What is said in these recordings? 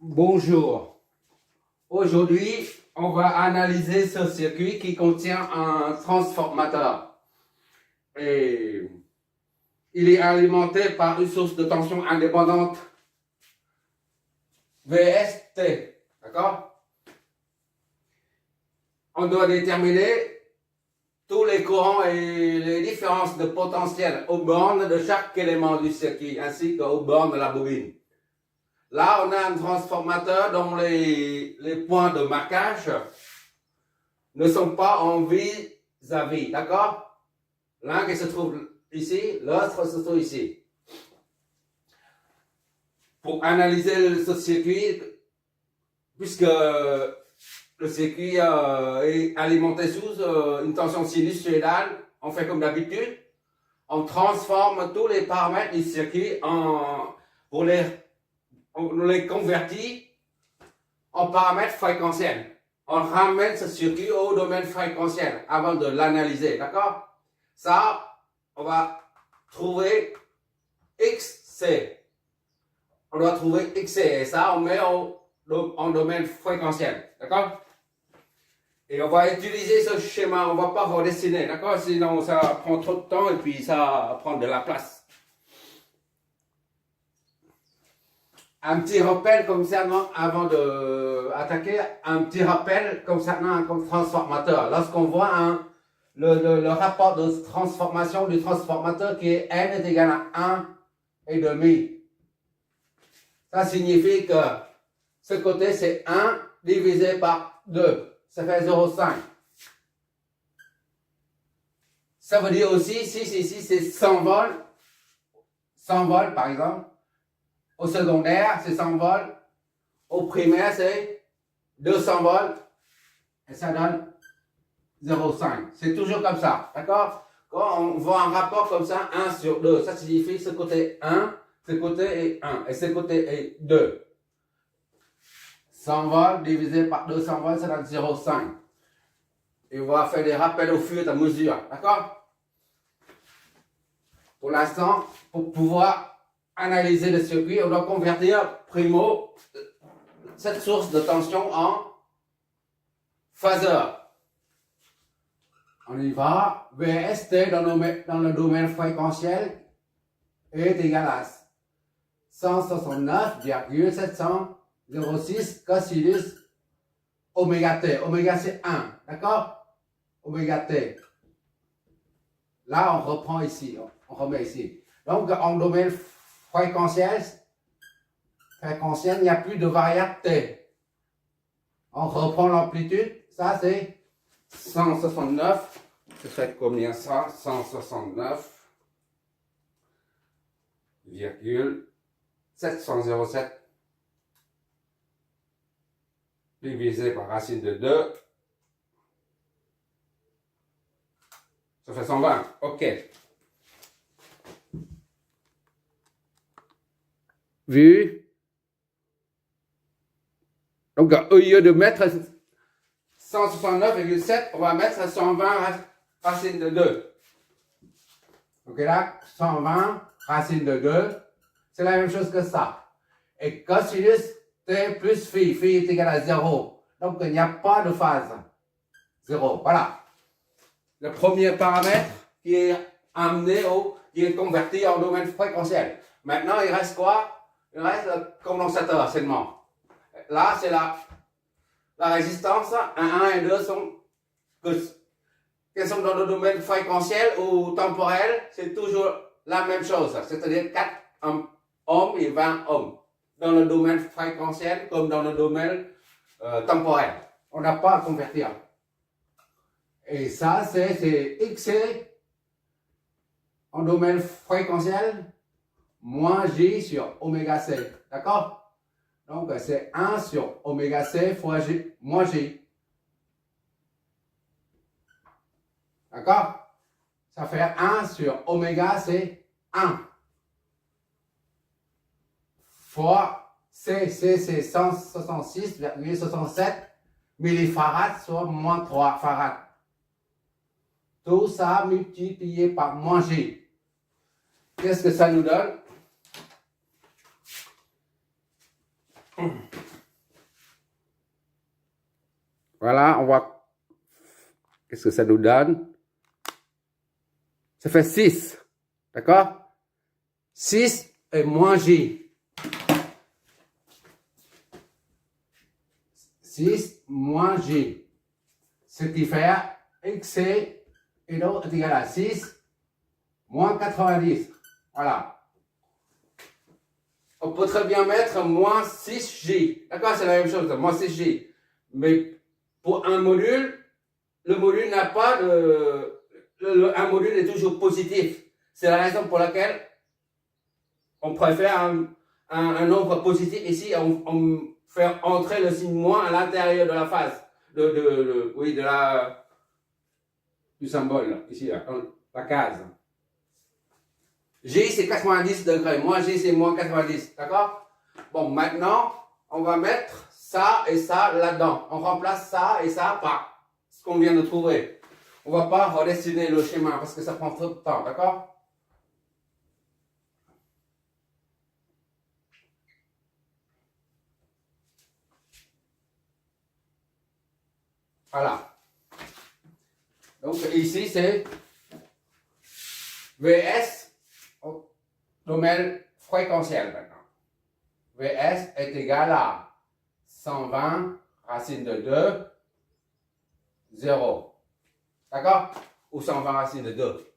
Bonjour. Aujourd'hui, on va analyser ce circuit qui contient un transformateur. Et il est alimenté par une source de tension indépendante VST. D'accord? On doit déterminer tous les courants et les différences de potentiel aux bornes de chaque élément du circuit, ainsi qu'aux bornes de la bobine. Là, on a un transformateur dont les points de marquage ne sont pas en vis-à-vis, d'accord? L'un qui se trouve ici, l'autre se trouve ici. Pour analyser ce circuit, puisque le circuit est alimenté sous une tension sinusoïdale, on fait comme d'habitude, on transforme tous les paramètres du circuit on les convertit en paramètres fréquentiels. On ramène ce circuit au domaine fréquentiel avant de l'analyser, d'accord? Ça, on va trouver XC. On doit trouver XC et ça, on met en domaine fréquentiel, d'accord? Et on va utiliser ce schéma, on ne va pas redessiner, d'accord? Sinon, ça prend trop de temps et puis ça prend de la place. Un petit rappel concernant, avant d'attaquer, un petit rappel concernant un transformateur. Lorsqu'on voit le rapport de transformation du transformateur qui est N est égal à 1,5. Ça signifie que ce côté c'est 1 divisé par 2. Ça fait 0,5. Ça veut dire aussi, si ici c'est 100 volts, 100 volts par exemple, au secondaire, c'est 100 volts. Au primaire, c'est 200 volts. Et ça donne 0,5. C'est toujours comme ça. D'accord? Quand on voit un rapport comme ça, 1 sur 2, ça signifie ce côté 1, ce côté est 1 et ce côté est 2. 100 volts divisé par 200 volts, ça donne 0,5. Et on va faire des rappels au fur et à mesure. D'accord? Pour l'instant, pour pouvoir analyser le circuit, on doit convertir primo cette source de tension en phaseur. On y va. VST dans le domaine fréquentiel est égal à 169,706 cosinus oméga t. Oméga c'est 1, d'accord? Oméga t. Là, on reprend ici, on remet ici. Donc, en domaine fréquentiel, il n'y a plus de variable T. On reprend l'amplitude, ça c'est 169, c'est fait combien ça? 169,707 divisé par racine de 2, ça fait 120, ok. Vu. Donc, au lieu de mettre 169,7, on va mettre 120 racine de 2. Donc là, 120 racine de 2, c'est la même chose que ça. Et cosinus t plus phi, phi est égal à 0. Donc, il n'y a pas de phase. 0, voilà. Le premier paramètre qui est amené qui est converti en domaine fréquentiel. Maintenant, il reste quoi? Il reste le condensateur seulement. Là, c'est la résistance. 1 et 2 sont dans le domaine fréquentiel ou temporel. C'est toujours la même chose. C'est-à-dire 4 ohms et 20 ohms. Dans le domaine fréquentiel comme dans le domaine temporel. On n'a pas à convertir. Et ça, c'est XC en domaine fréquentiel moins J sur oméga C. D'accord? Donc, c'est 1 sur oméga C fois J, moins J. D'accord? Ça fait 1 sur oméga, c'est 1. Fois C, c'est 166,67 millifarads, soit moins 3 farads. Tout ça multiplié par moins J. Qu'est-ce que ça nous donne? Voilà, on voit. Qu'est-ce que ça nous donne? Ça fait 6. D'accord? 6 et moins J. 6 moins J. Ce qui fait XC et l'autre est égal à 6 moins 90. Voilà. On peut très bien mettre moins 6J. D'accord? C'est la même chose, moins 6J. Mais pour un module, le module n'a pas de... un module est toujours positif. C'est la raison pour laquelle on préfère un nombre positif ici. On fait entrer le signe moins à l'intérieur de la phase. Oui, du symbole, là, ici, là, la case. G, c'est 90 degrés. Moins G, c'est moins 90. D'accord? Bon, maintenant, on va mettre ça et ça là-dedans. On remplace ça et ça par ce qu'on vient de trouver. On ne va pas redessiner le schéma parce que ça prend trop de temps. D'accord? Voilà. Donc, ici, c'est VS au domaine fréquentiel maintenant. VS est égal à 120 racine de 2, 0. D'accord? Ou 120 racine de 2.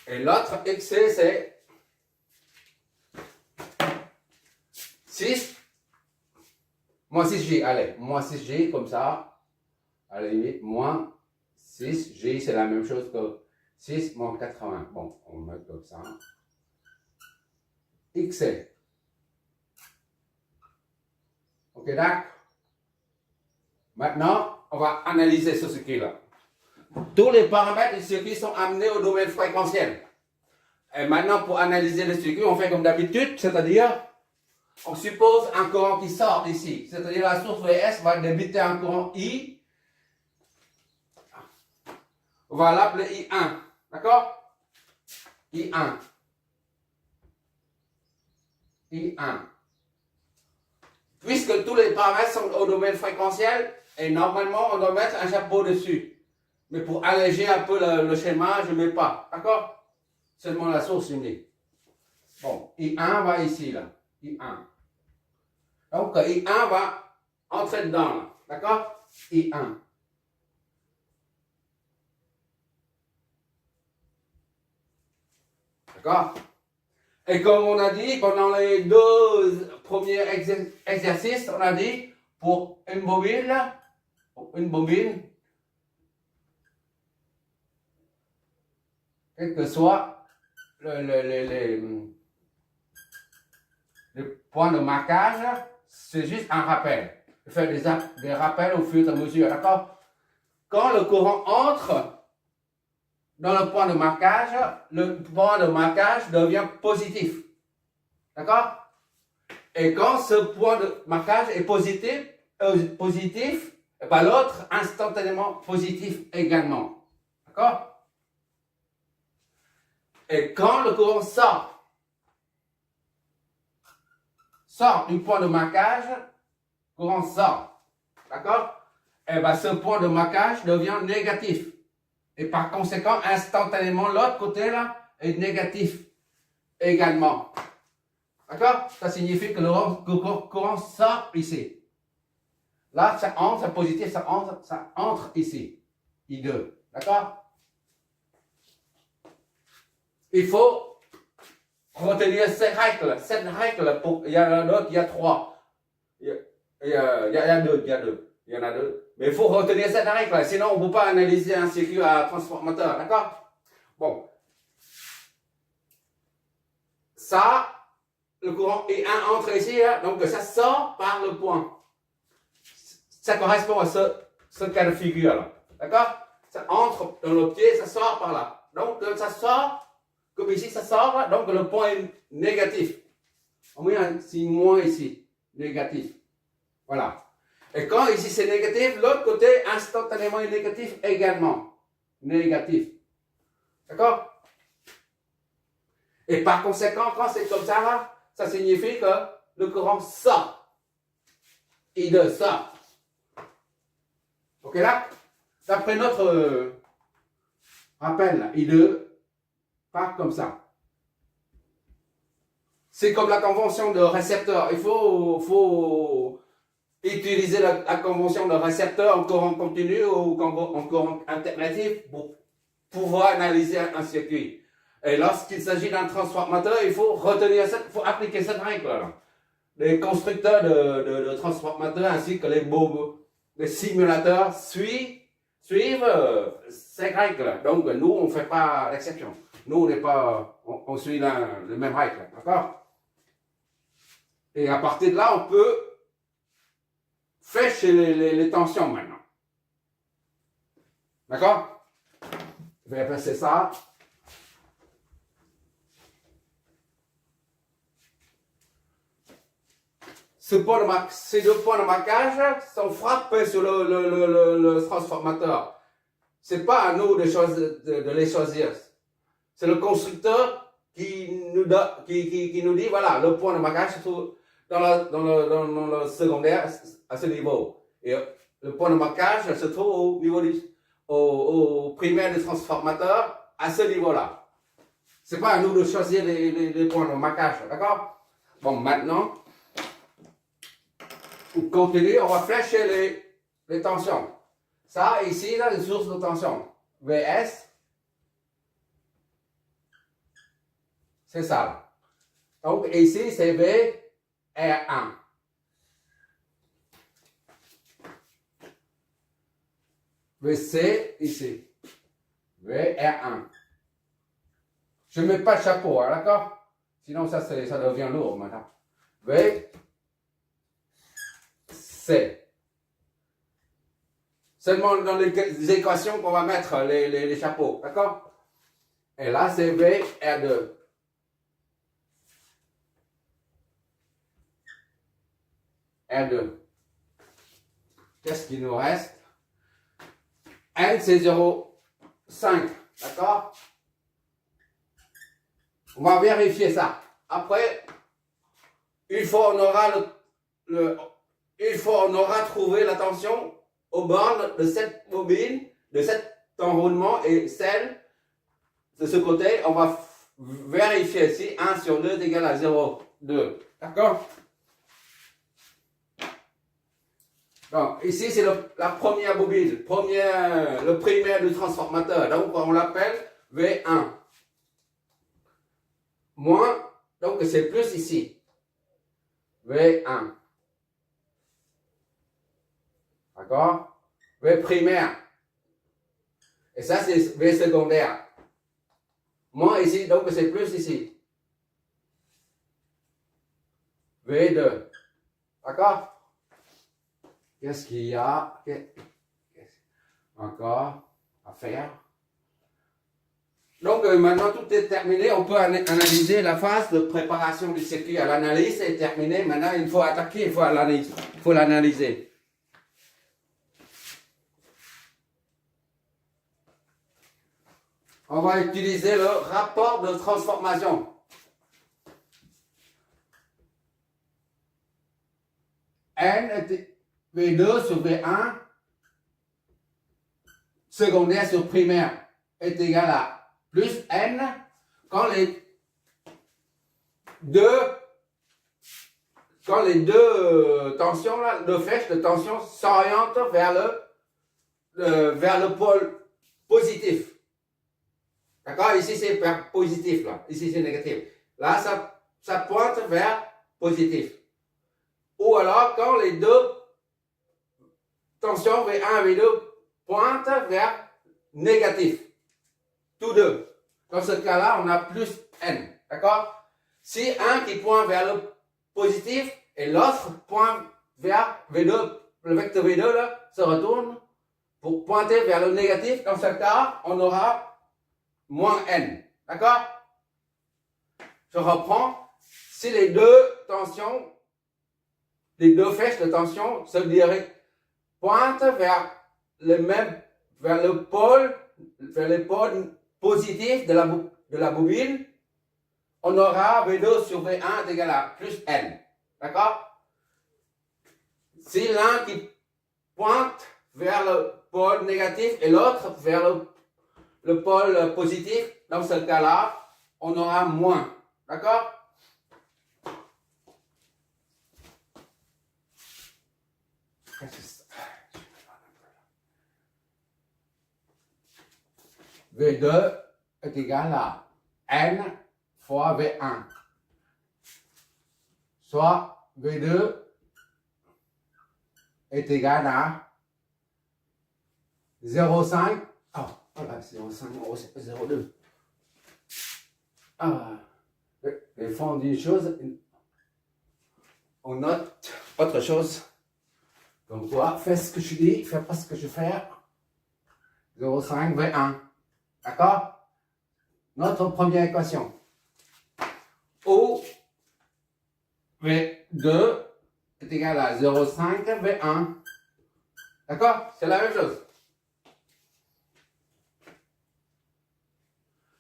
Et l'autre XC, c'est 6 moins 6J. Allez, moins 6J comme ça. À la limite, moins 6J, c'est la même chose que 6 moins 80. Bon, on met comme ça. XC. Ok, d'accord? Maintenant, on va analyser ce circuit-là. Tous les paramètres du circuit sont amenés au domaine fréquentiel. Et maintenant, pour analyser le circuit, on fait comme d'habitude, c'est-à-dire, on suppose un courant qui sort d'ici. C'est-à-dire, la source VS va débiter un courant I. On va l'appeler I1. D'accord? I1. I1. Puisque tous les paramètres sont au domaine fréquentiel, et normalement, on doit mettre un chapeau dessus. Mais pour alléger un peu le schéma, je ne mets pas. D'accord? Seulement la source, je mets. Bon, I1 va ici, là. I1. Donc, I1 va entrer dedans, là. D'accord? I1. D'accord? Et comme on a dit, pendant les 2 premiers exercices, on a dit, pour une bobine, quel que soit le point de marquage, c'est juste un rappel. Je fais des rappels au fur et à mesure, d'accord? Quand le courant entre dans le point de marquage devient positif. D'accord? Et quand ce point de marquage est positif, et ben l'autre instantanément positif également. D'accord? Et quand le courant sort du point de marquage, courant sort. D'accord? Et bien ce point de marquage devient négatif. Et par conséquent, instantanément, l'autre côté là est négatif également. D'accord? Ça signifie que le courant sort ici. Là, ça entre, c'est positif, ça entre ici. I2. D'accord? Il faut retenir cette règle. Il y en a d'autres, il y a 3. Il y a 2. Il y en a 2. Mais il faut retenir cette règle, sinon on ne peut pas analyser un circuit à transformateur, d'accord? Bon. Ça, le courant I1 entre ici, là, donc ça sort par le point. Ça correspond à ce cas de figure-là, d'accord? Ça entre dans le pied, ça sort par là. Donc ça sort, comme ici, ça sort, là, donc le point est négatif. On met un signe moins ici, négatif. Voilà. Et quand ici c'est négatif, l'autre côté instantanément est négatif également. Négatif. D'accord? Et par conséquent, quand c'est comme ça, là, ça signifie que le courant sort. I2 sort. Ok là, d'après notre rappel, I2 part comme ça. C'est comme la convention de récepteur. Il faut utiliser la convention de récepteur en courant continu ou en courant alternatif pour pouvoir analyser un circuit. Et lorsqu'il s'agit d'un transformateur, il faut appliquer cette règle-là. Les constructeurs de transformateurs ainsi que les simulateurs suivent ces règles. Donc nous, on ne fait pas l'exception. Nous, on suit les mêmes règles. D'accord? Et à partir de là, on peut flécher les tensions maintenant. D'accord? Je vais passer ça. Ces deux points de marquage sont frappés sur le transformateur. Ce n'est pas à nous de les choisir. C'est le constructeur qui nous dit, voilà, le point de marquage se trouve dans le secondaire à ce niveau. Et le point de marquage se trouve au niveau au primaire du transformateur à ce niveau-là. Ce n'est pas à nous de choisir les points de marquage, d'accord? Bon, maintenant, on continue, on va flécher les tensions. Ça, ici, là, une source de tension. VS, c'est ça. Donc, ici, c'est VR1. VC, ici. VR1. Je ne mets pas de chapeau, hein, d'accord? Sinon, ça devient lourd maintenant. C. Seulement dans les équations qu'on va mettre les chapeaux, d'accord? Et là, c'est VR2. R2. Qu'est-ce qu'il nous reste? N, c'est 0,5, d'accord? On va vérifier ça. Après, une fois on aura trouvé la tension aux bornes de cette bobine, de cet enroulement et celle de ce côté, on va vérifier si 1 sur 2 est égal à 0,2. D'accord? Donc, ici, c'est la première bobine, le primaire du transformateur. Donc, on l'appelle V1. Moins, donc c'est plus ici. V1. D'accord? V primaire. Et ça, c'est V secondaire. Moins ici, donc c'est plus ici. V2. D'accord? Qu'est-ce qu'il y a encore à faire? Donc maintenant tout est terminé, on peut analyser la phase de préparation du circuit à l'analyse est terminée. Maintenant il faut attaquer, il faut l'analyser. On va utiliser le rapport de transformation. N est V2 sur V1 secondaire sur primaire est égal à plus N quand les deux tensions, là, deux flèches de tension s'orientent vers le pôle positif. D'accord? Ici c'est vers positif, là. Ici c'est négatif. Là, ça pointe vers positif. Ou alors quand les deux tensions V1 et V2 pointent vers négatif. Tous deux. Dans ce cas-là, on a plus N. D'accord? Si un qui pointe vers le positif et l'autre pointe vers V2, le vecteur V2 là, se retourne pour pointer vers le négatif, dans ce cas, on aura moins N. D'accord? Je reprends. Si les deux tensions, les deux flèches de tension se dirigent, pointent vers le pôle positif de la bobine, on aura V2 sur V1 est égal à plus N. D'accord? Si l'un qui pointe vers le pôle négatif et l'autre vers le pôle positif, dans ce cas-là, on aura moins. D'accord? V2 est égal à N fois V1. Soit V2 est égal à 0,5. Oh, voilà, 0,5, 0,2. Ah, les fonds d'une chose, on note autre chose. Donc, quoi, fais ce que je dis, fais pas ce que je fais. 0,5 V1. D'accord? Notre première équation. O V2 est égal à 0,5 V1. D'accord? C'est la même chose.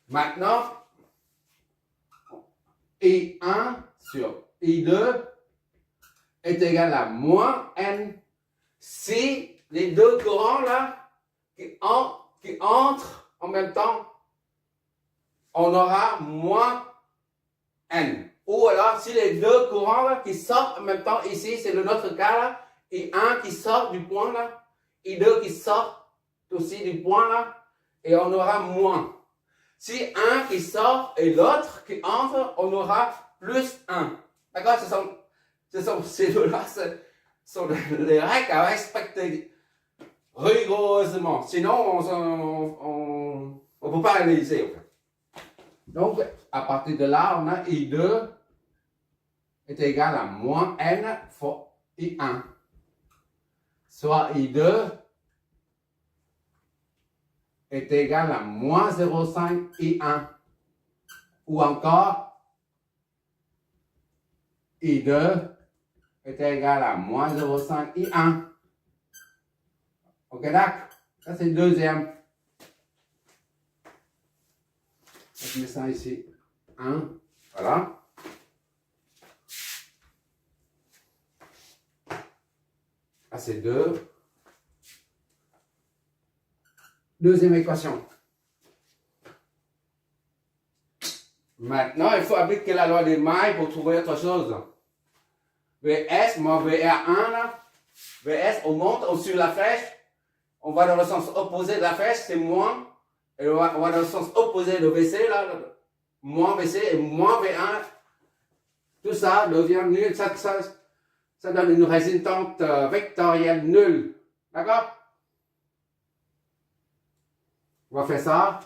Maintenant, I1 sur I2 est égal à moins N si les deux courants là qui entrent en même temps, on aura moins N. Ou alors si les deux courants là qui sortent en même temps, ici c'est notre cas là, I1 qui sort du point là, I2 qui sort aussi du point là, et on aura moins. Si un qui sort et l'autre qui entre, on aura plus 1. D'accord? Ces deux-là sont les règles à respecter rigoureusement. Sinon, on ne peut pas analyser. En fait. Donc, à partir de là, on a I2 est égal à moins N fois I1. Soit I2 est égal à moins 0,5 I1. Ou encore, I2 est égal à moins 0,5 I1. Ok, d'accord? Ça, c'est le deuxième. Je mets ça ici. 1. Voilà. Ça, c'est 2. Deuxième équation. Maintenant, il faut appliquer la loi des mailles pour trouver autre chose. VS moins VR1, là. VS, on monte, on suit la flèche. On va dans le sens opposé de la flèche, c'est moins. Et on va dans le sens opposé de VC, là. Moins VC et moins V1. Tout ça devient nul. Ça donne une résultante vectorielle nulle. D'accord? On va faire ça.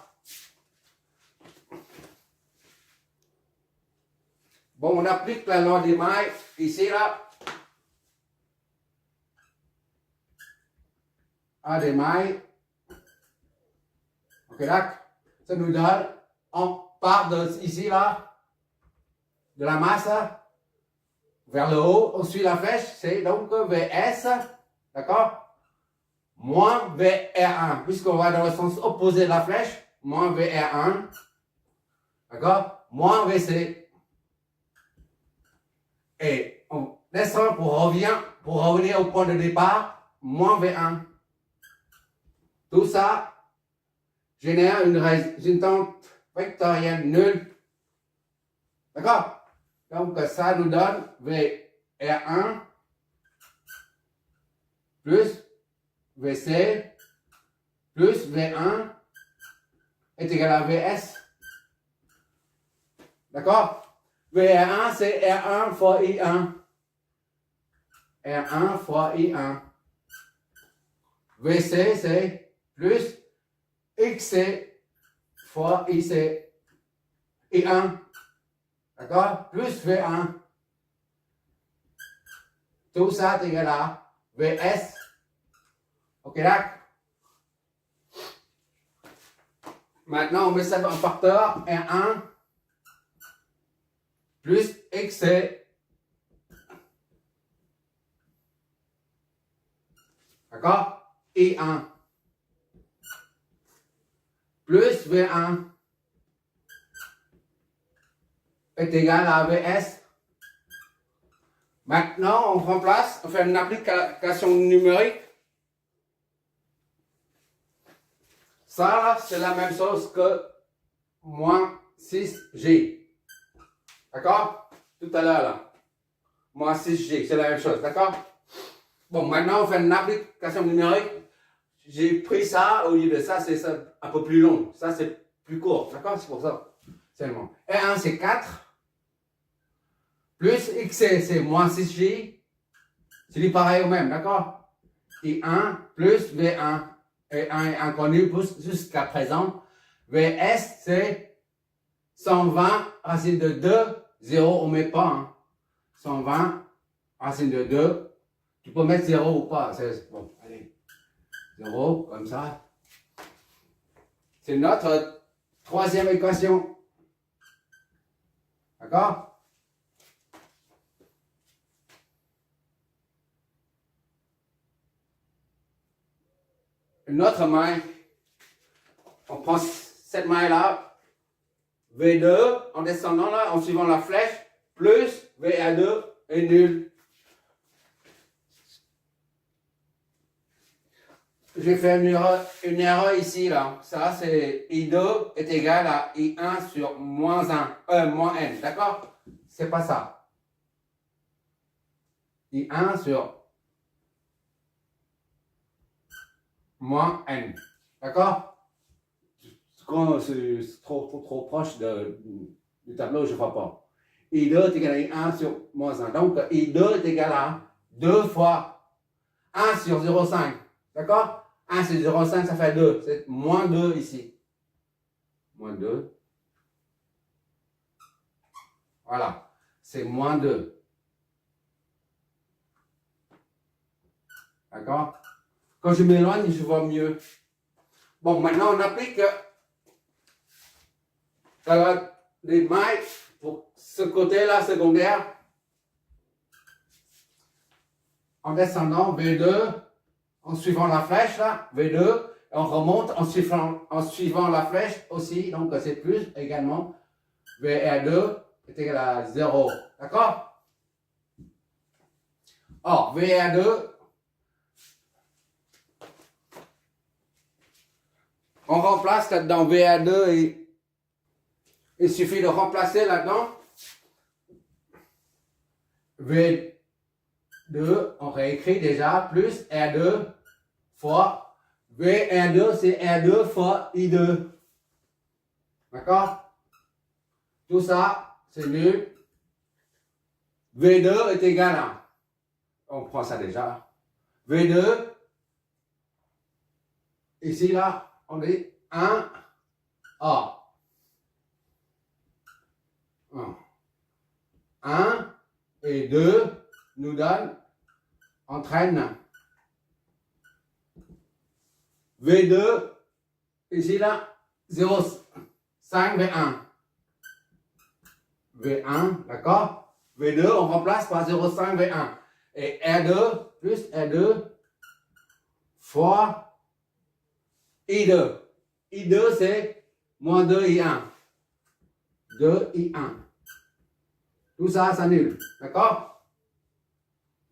Bon, on applique la loi des mailles ici, là. A des mailles. Ok, d'accord? Ça nous donne, on part de ici, là, de la masse vers le haut, on suit la flèche, c'est donc VS, d'accord? Moins VR1, puisqu'on va dans le sens opposé de la flèche, moins VR1, d'accord? Moins VC. Et on descend pour revenir au point de départ, moins V1. Tout ça génère une résultante vectorielle nulle. D'accord? Donc ça nous donne VR1 plus VC plus V1 est égal à VS. D'accord? VR1 c'est R1 fois I1. R1 fois I1. VC c'est plus XC fois IC. I1. D'accord? Plus V1. Tout ça est égal à VS. Ok, d'accord? Maintenant, on met ça en facteur. R1 plus XC. D'accord? I1 plus V1 est égal à VS. Maintenant, on remplace, on fait une application numérique. Ça, là, c'est la même chose que moins 6G. D'accord? Tout à l'heure, là. Moins 6G, c'est la même chose. D'accord? Bon, maintenant, on fait une application numérique. J'ai pris ça, au lieu de ça, c'est ça, un peu plus long. Ça, c'est plus court. D'accord? C'est pour ça. Seulement. R1, c'est 4. Plus X, c'est moins 6J. C'est du pareil au même. D'accord? Et 1 plus V1. Et 1 est inconnu jusqu'à présent. VS, c'est 120 racine de 2. 0, on ne met pas. Hein. 120 racine de 2. Tu peux mettre 0 ou pas. Bon, allez. 0, comme ça. C'est notre troisième équation. D'accord? Une autre main. On prend cette main-là. V2, en descendant là, en suivant la flèche, plus VA2 est nul. J'ai fait une erreur ici, là. Ça, c'est I2 est égal à I1 sur moins N. D'accord? C'est pas ça. I1 sur moins N. D'accord? Quand c'est trop proche du tableau, je ne vois pas. I2 est égal à I1 sur moins 1. Donc, I2 est égal à 2 fois 1 sur 0,5. D'accord? 1 sur 0,5, ça fait 2. C'est moins 2 ici. Moins 2. Voilà. C'est moins 2. D'accord? Quand je m'éloigne, je vois mieux. Bon, maintenant, on applique les mailles pour ce côté-là secondaire. En descendant, V2, en suivant la flèche, là, V2, et on remonte en suivant la flèche aussi, donc c'est plus également, VR2 est égal à 0, d'accord? Or, VR2, on remplace là-dedans VR2 et il suffit de remplacer là-dedans V2, on réécrit déjà, plus R2 fois VR2, c'est R2 fois I2. D'accord? Tout ça, c'est nul. V2 est égal à, on prend ça déjà, V2, ici là, on dit 1 A. 1 et 2 nous donnent, entraînent V2, ici là, 0,5 V1. V1, d'accord? V2, on remplace par 0,5 V1. Et R2 plus R2 fois I2. I2, c'est moins 2 I1. 2 I1. Tout ça, ça annule. D'accord?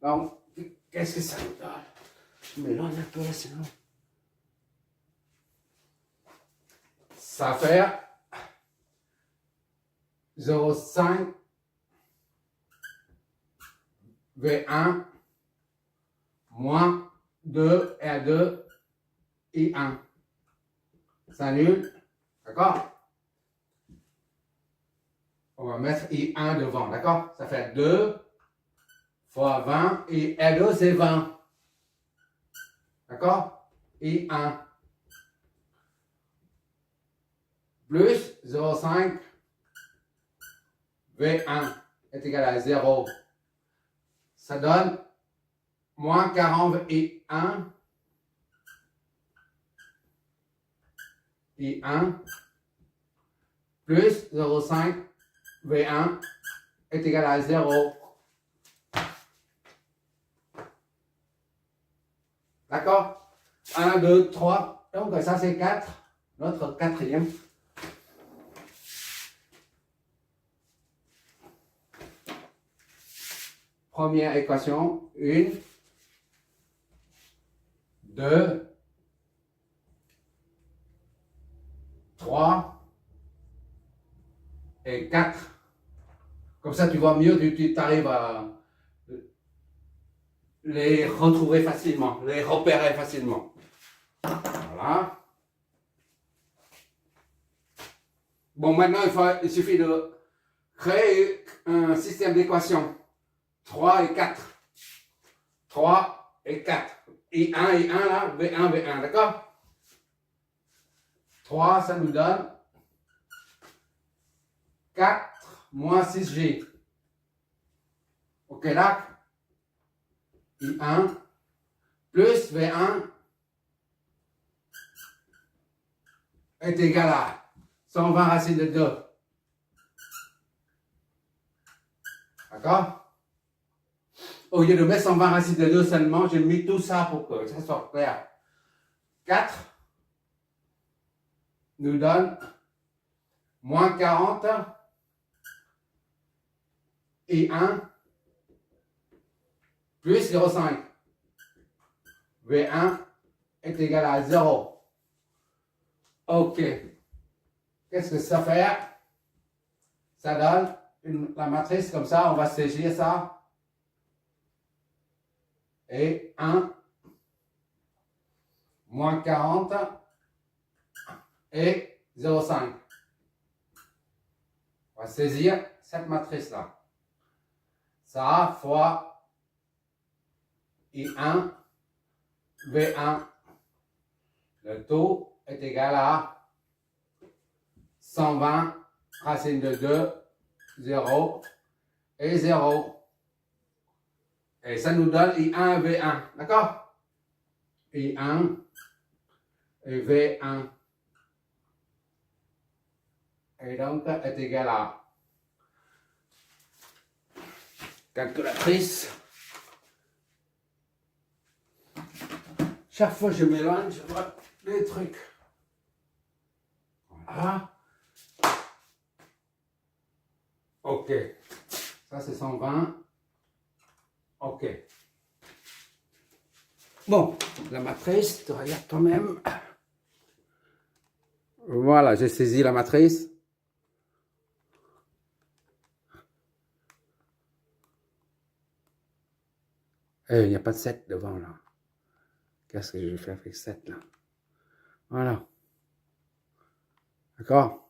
Donc, qu'est-ce que ça nous donne? Je m'éloigne un peu, sinon. Ça fait 0,5 V1 moins 2 R2 I1. Ça annule. D'accord? On va mettre I1 devant. D'accord? Ça fait 2 fois 20 et R2 c'est 20. D'accord? I1 plus 0,5 V1 est égal à 0. Ça donne moins 40 I1. I1 plus 0,5 V1 est égal à 0. D'accord? 1, 2, 3. Donc ça c'est 4. Notre quatrième. Première équation. 1, 2, 3 et 4. Comme ça, tu vois mieux, tu arrives à les retrouver facilement, les repérer facilement. Voilà. Bon, maintenant, il suffit de créer un système d'équations. 3 et 4. 3 et 4. Et 1 là, V1, V1, d'accord? 3, ça nous donne 4 moins 6G. Ok, là? I1 plus V1 est égal à 120 racine de 2. D'accord? Au lieu de mettre 120 racine de 2 seulement, j'ai mis tout ça pour que ça soit clair. 4 nous donne moins 40 et 1 plus 0,5. V1 est égal à 0. Ok. Qu'est-ce que ça fait? Ça donne la matrice comme ça. On va saisir ça. Et 1 moins 40 et 0,5. On va saisir cette matrice-là. Ça fois I1, V1. Le taux est égal à 120 racine de 2, 0 et 0. Et ça nous donne I1 et V1. D'accord? I1 et V1. Et donc est égal à calculatrice. Chaque fois que je m'éloigne, je vois des trucs. Voilà. Ok. Ça, c'est 120. Ok. Bon, la matrice, tu regardes toi-même. Voilà, j'ai saisi la matrice. Il n'y a pas de 7 devant, là. Qu'est-ce que je vais faire avec 7, là? Voilà. D'accord?